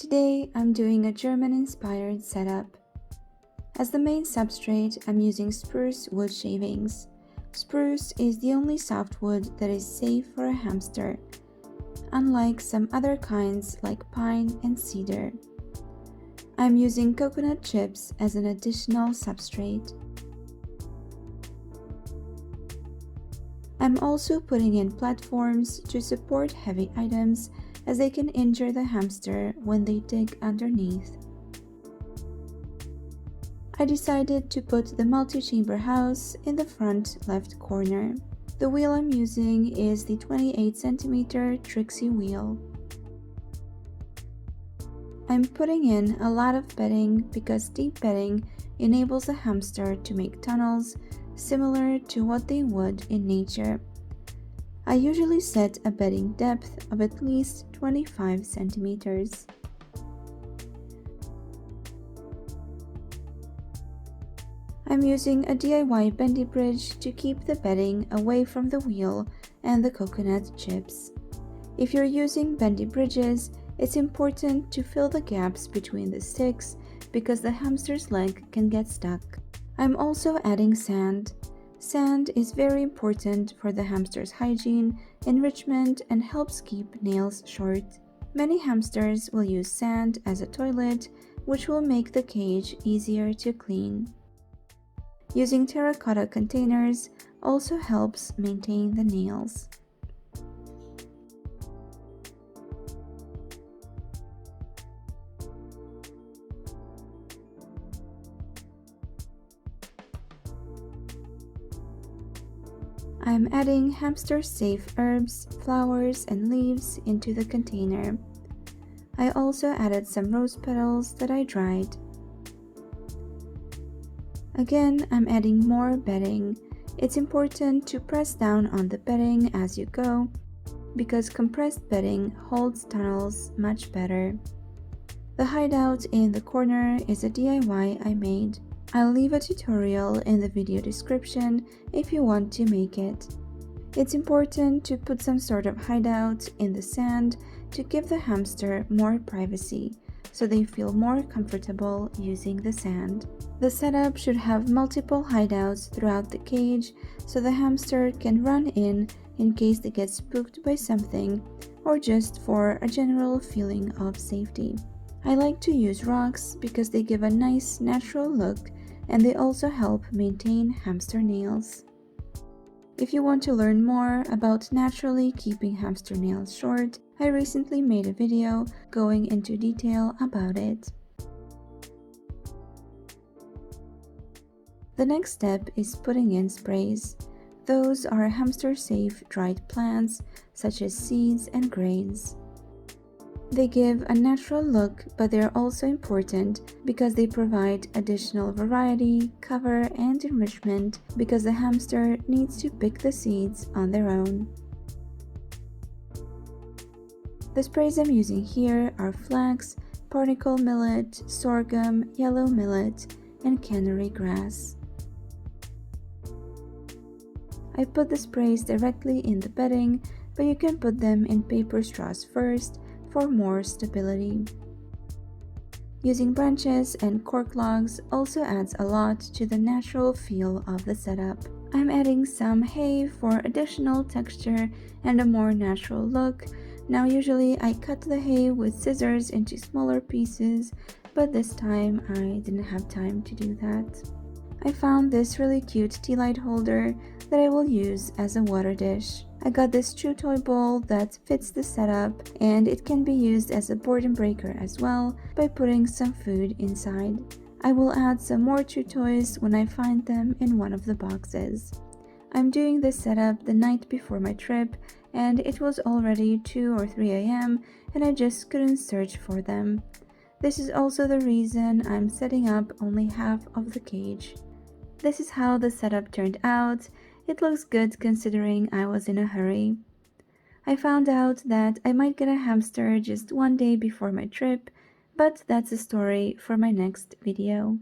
Today, I'm doing a German-inspired setup. As the main substrate, I'm using spruce wood shavings. Spruce is the only softwood that is safe for a hamster, unlike some other kinds like pine and cedar. I'm using coconut chips as an additional substrate. I'm also putting in platforms to support heavy items as they can injure the hamster when they dig underneath. I decided to put the multi-chamber house in the front left corner. The wheel I'm using is the 28 cm Trixie wheel. I'm putting in a lot of bedding because deep bedding enables a hamster to make tunnels similar to what they would in nature. I usually set a bedding depth of at least 25 centimeters. I'm using a DIY bendy bridge to keep the bedding away from the wheel and the coconut chips. If you're using bendy bridges, it's important to fill the gaps between the sticks because the hamster's leg can get stuck. I'm also adding sand. Sand is very important for the hamster's hygiene, enrichment, and helps keep nails short. Many hamsters will use sand as a toilet, which will make the cage easier to clean. Using terracotta containers also helps maintain the nails. I'm adding hamster-safe herbs, flowers, and leaves into the container. I also added some rose petals that I dried. Again, I'm adding more bedding. It's important to press down on the bedding as you go because compressed bedding holds tunnels much better. The hideout in the corner is a DIY I made. I'll leave a tutorial in the video description if you want to make it. It's important to put some sort of hideout in the sand to give the hamster more privacy, so they feel more comfortable using the sand. The setup should have multiple hideouts throughout the cage so the hamster can run in case they get spooked by something or just for a general feeling of safety. I like to use rocks because they give a nice natural look and they also help maintain hamster nails. If you want to learn more about naturally keeping hamster nails short, I recently made a video going into detail about it. The next step is putting in sprays. Those are hamster-safe dried plants such as seeds and grains. They give a natural look, but they are also important because they provide additional variety, cover, and enrichment because the hamster needs to pick the seeds on their own. The sprays I'm using here are flax, barnacle millet, sorghum, yellow millet, and canary grass. I put the sprays directly in the bedding, but you can put them in paper straws first for more stability. Using branches and cork logs also adds a lot to the natural feel of the setup. I'm adding some hay for additional texture and a more natural look. Now usually I cut the hay with scissors into smaller pieces, but this time I didn't have time to do that. I found this really cute tea light holder that I will use as a water dish. I got this chew toy bowl that fits the setup and it can be used as a boredom breaker as well by putting some food inside. I will add some more chew toys when I find them in one of the boxes. I'm doing this setup the night before my trip and it was already 2 or 3 a.m. and I just couldn't search for them. This is also the reason I'm setting up only half of the cage. This is how the setup turned out. It looks good considering I was in a hurry. I found out that I might get a hamster just one day before my trip, but that's a story for my next video.